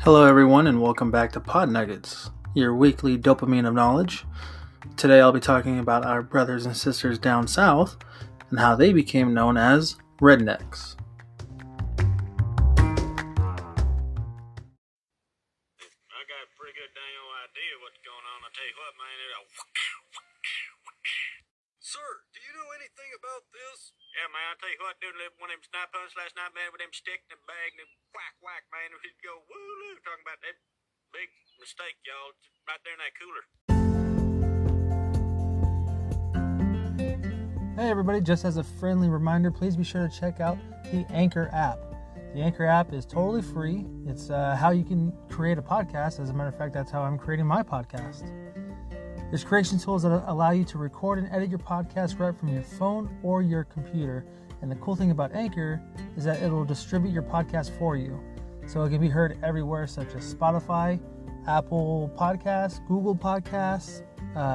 Hello everyone and welcome back to Podnuggets, your weekly dopamine of knowledge. Today I'll be talking about our brothers and sisters down south and how they became known as Rednecks. I got a pretty good dang old idea what's going on. I'll tell you what, man, Sir, do you know anything about this? yeah, man, I'll tell you what, doing one of them snipe hunts last night, man, with them sticks in the bag and them whack, man, we'd go woo-loo, talking about that big mistake, y'all, right there in that cooler. Hey everybody, just as a friendly reminder, please be sure to check out the Anchor app. The Anchor app is totally free. It's how you can create a podcast. As a matter of fact, that's how I'm creating my podcast. There's creation tools that allow you to record and edit your podcast right from your phone or your computer. And the cool thing about Anchor is that it'll distribute your podcast for you. So it can be heard everywhere, such as Spotify, Apple Podcasts, Google Podcasts,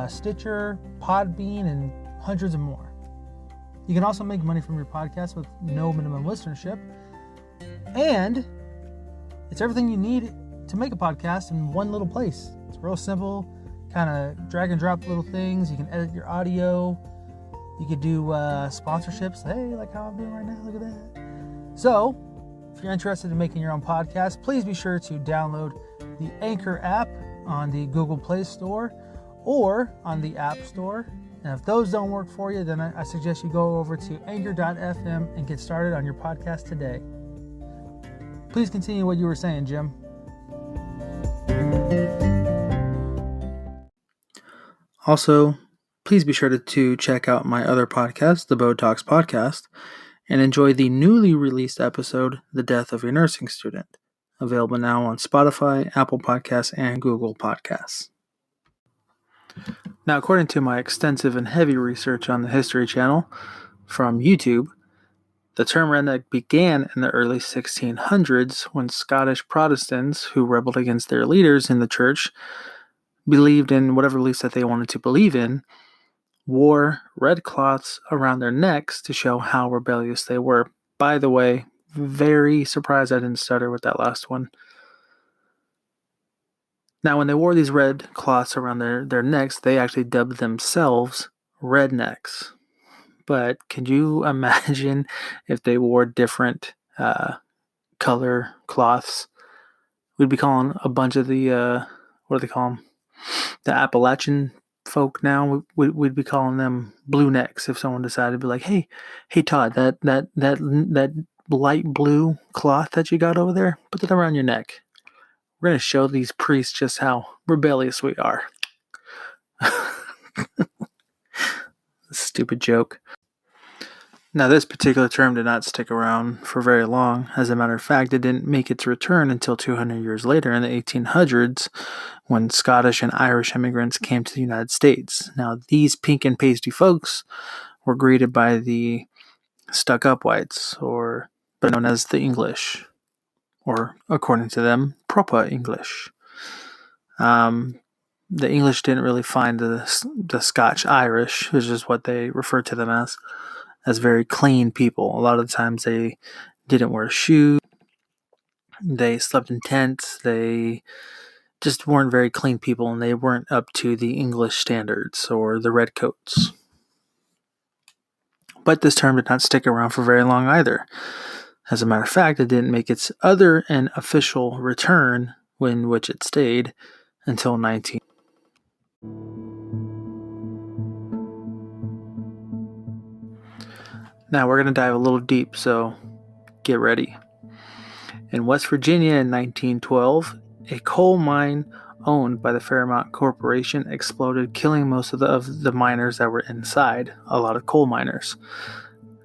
Stitcher, Podbean, and hundreds of more. You can also make money from your podcast with no minimum listenership. And it's everything you need to make a podcast in one little place. It's real simple, kind of drag and drop little things. You can edit your audio. You could do sponsorships. Hey, like how I'm doing right now, look at that. So, if you're interested in making your own podcast, please be sure to download the Anchor app on the Google Play Store or on the App Store. And if those don't work for you, then I suggest you go over to anchor.fm and get started on your podcast today. Please continue what you were saying, Jim. Also, please be sure to check out my other podcast, the Botox Podcast, and enjoy the newly released episode, The Death of Your Nursing Student, available now on Spotify, Apple Podcasts, and Google Podcasts. Now, according to my extensive and heavy research on the History Channel from YouTube, the term redneck began in the early 1600s when Scottish Protestants who rebelled against their leaders in the church believed in whatever beliefs that they wanted to believe in, wore red cloths around their necks to show how rebellious they were. By the way, very surprised I didn't stutter with that last one. Now, when they wore these red cloths around their necks, they actually dubbed themselves rednecks. But can you imagine if they wore different color cloths? We'd be calling a bunch of the, what do they call them? The Appalachian folk now, we'd be calling them blue necks if someone decided to be like, hey Todd, that light blue cloth that you got over there, put that around your neck. We're going to show these priests just how rebellious we are. Stupid joke. Now, this particular term did not stick around for very long. As a matter of fact, it didn't make its return until 200 years later in the 1800s when Scottish and Irish immigrants came to the United States. Now, these pink and pasty folks were greeted by the stuck-up whites, or better known as the English, or according to them, proper English. The English didn't really find the Scotch-Irish, which is what they referred to them as very clean people. A lot of the times they didn't wear shoes, they slept in tents, they just weren't very clean people, and they weren't up to the English standards or the redcoats. But this term did not stick around for very long either. As a matter of fact, it didn't make its other and official return, in which it stayed, until 19. Now we're going to dive a little deep, so get ready. In West Virginia in 1912, a coal mine owned by the Fairmount Corporation exploded, killing most of the miners that were inside, a lot of coal miners.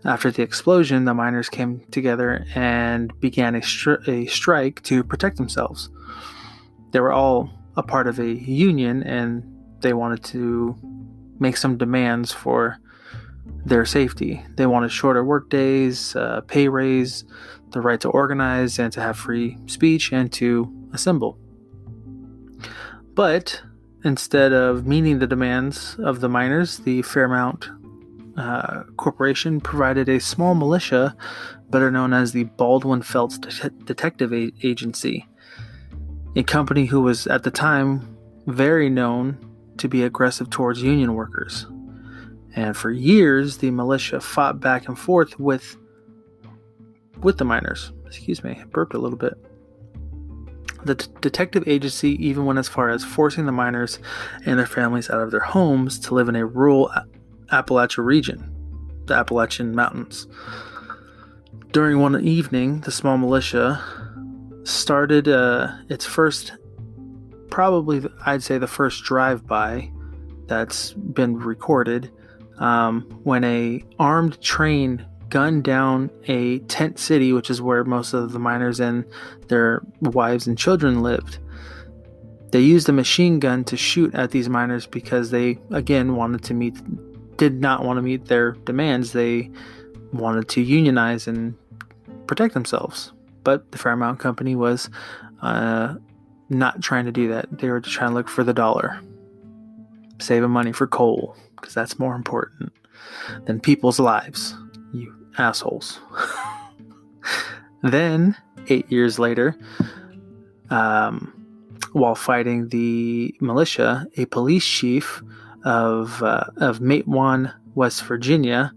After the explosion, the miners came together and began a strike to protect themselves. They were all a part of a union, and they wanted to make some demands for their safety. They wanted shorter work days, pay raise, the right to organize and to have free speech and to assemble. But instead of meeting the demands of the miners, the Fairmount Corporation provided a small militia, better known as the Baldwin Felts Detective Agency. a company who was at the time very known to be aggressive towards union workers. And for years, the militia fought back and forth with the miners. Excuse me, I burped a little bit. The detective agency even went as far as forcing the miners and their families out of their homes to live in a rural Appalachia region, the Appalachian Mountains. During one evening, the small militia started its first, probably I'd say the first drive-by that's been recorded, when a armed train gunned down a tent city, which is where most of the miners and their wives and children lived. They used a machine gun to shoot at these miners because they, again, did not want to meet their demands. They wanted to unionize and protect themselves. But the Fairmount Company was not trying to do that. They were just trying to look for the dollar. Saving money for coal, because that's more important than people's lives. You assholes. Then, 8 years later, while fighting the militia, a police chief of Matewan, West Virginia,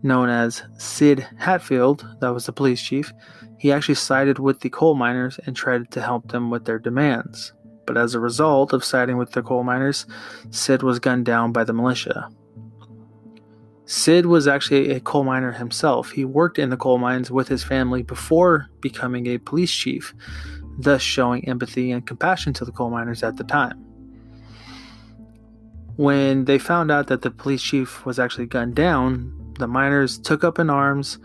known as Sid Hatfield, that was the police chief, he actually sided with the coal miners and tried to help them with their demands. But as a result of siding with the coal miners, Sid was gunned down by the militia. Sid was actually a coal miner himself. He worked in the coal mines with his family before becoming a police chief, thus showing empathy and compassion to the coal miners at the time. When they found out that the police chief was actually gunned down, the miners took up in arms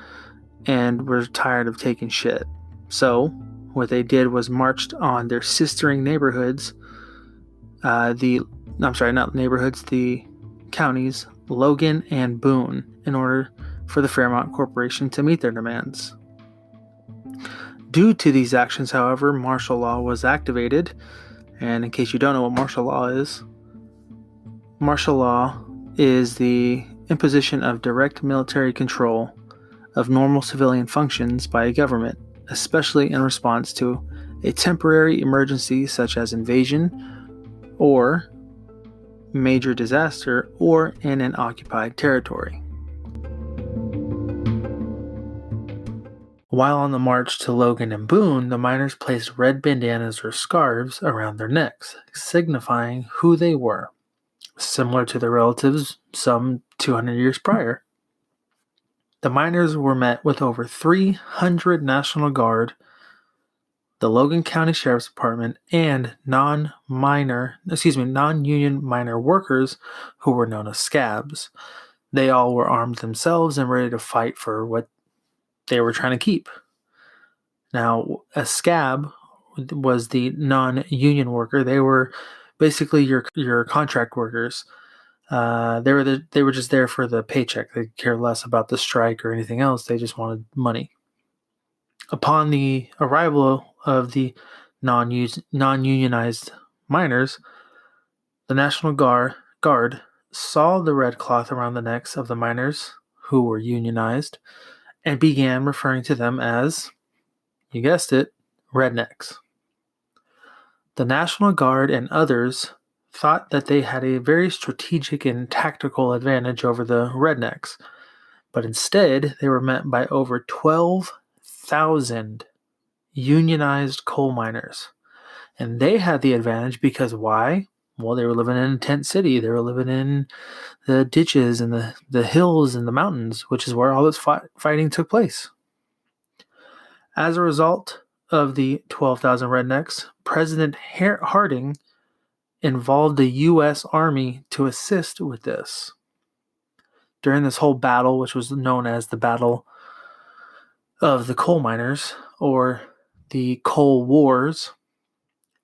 and were tired of taking shit. So, what they did was marched on their sistering neighborhoods, the counties, Logan and Boone, in order for the Fairmount Corporation to meet their demands. Due to these actions, however, martial law was activated. And in case you don't know what martial law is the imposition of direct military control of normal civilian functions by a government, especially in response to a temporary emergency such as invasion or major disaster or in an occupied territory. While on the march to Logan and Boone, the miners placed red bandanas or scarves around their necks, signifying who they were, similar to their relatives some 200 years prior. The miners were met with over 300 National Guard, the Logan County Sheriff's Department, and non-union miner workers who were known as scabs. They all were armed themselves and ready to fight for what they were trying to keep. Now, a scab was the non-union worker. They were basically your contract workers. They were just there for the paycheck. They cared less about the strike or anything else. They just wanted money. Upon the arrival of the non-unionized miners, the National Guard saw the red cloth around the necks of the miners who were unionized and began referring to them as, you guessed it, rednecks. The National Guard and others thought that they had a very strategic and tactical advantage over the rednecks, but instead they were met by over 12,000 unionized coal miners. And they had the advantage because why? Well, they were living in a tent city. They were living in the ditches and the hills and the mountains, which is where all this fighting took place. As a result of the 12,000 rednecks, President Harding involved the U.S. Army to assist with this. During this whole battle, which was known as the Battle of the Coal Miners, or the Coal Wars,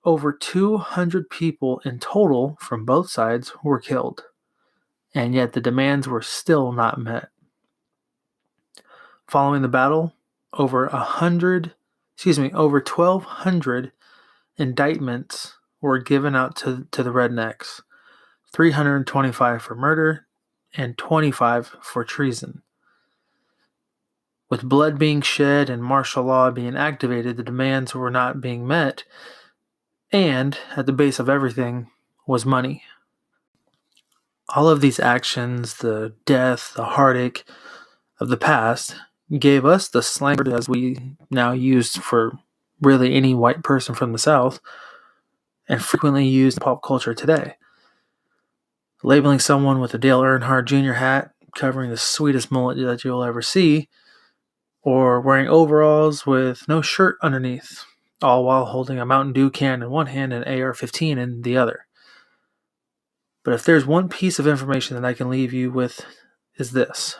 over 200 people in total from both sides were killed, and yet the demands were still not met. Following the battle, over 1,200 indictments were given out to the rednecks, 325 for murder and 25 for treason. With blood being shed and martial law being activated, the demands were not being met, And at the base of everything was money. All of these actions, the death, the heartache of the past, gave us the slang word as we now use for really any white person from the South, and frequently used in pop culture today. Labeling someone with a Dale Earnhardt Jr. hat, covering the sweetest mullet that you'll ever see, or wearing overalls with no shirt underneath, all while holding a Mountain Dew can in one hand and an AR-15 in the other. But if there's one piece of information that I can leave you with, is this.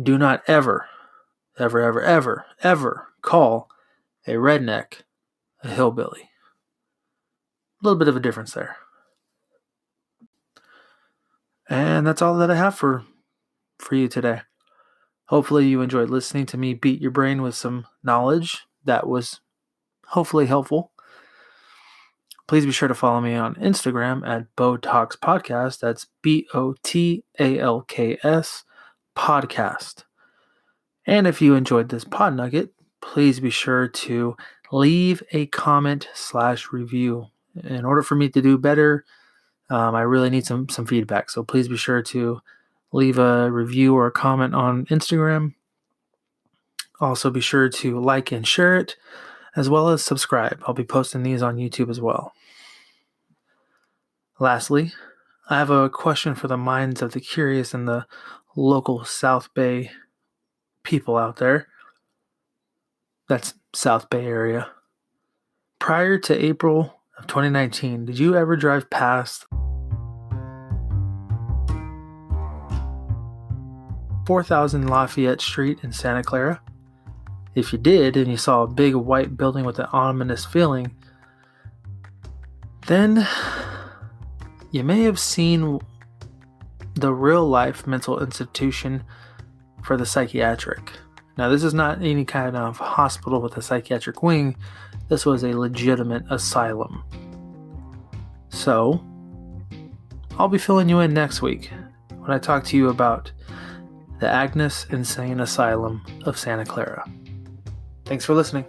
Do not ever, ever, ever, ever, ever call a redneck a hillbilly. A little bit of a difference there. And that's all that I have for you today. Hopefully you enjoyed listening to me beat your brain with some knowledge that was hopefully helpful. Please be sure to follow me on Instagram at Botalks Podcast. That's BOTALKS Podcast. And if you enjoyed this pod nugget, please be sure to leave a comment/review. In order for me to do better, I really need some feedback. So please be sure to leave a review or a comment on Instagram. Also be sure to like and share it, as well as subscribe. I'll be posting these on YouTube as well. Lastly, I have a question for the minds of the curious and the local South Bay people out there. That's South Bay area. Prior to April of 2019, did you ever drive past 4000 Lafayette Street in Santa Clara? If you did, and you saw a big white building with an ominous feeling, then you may have seen the real-life mental institution for the psychiatric. Now, this is not any kind of hospital with a psychiatric wing. This was a legitimate asylum. So, I'll be filling you in next week when I talk to you about the Agnes Insane Asylum of Santa Clara. Thanks for listening.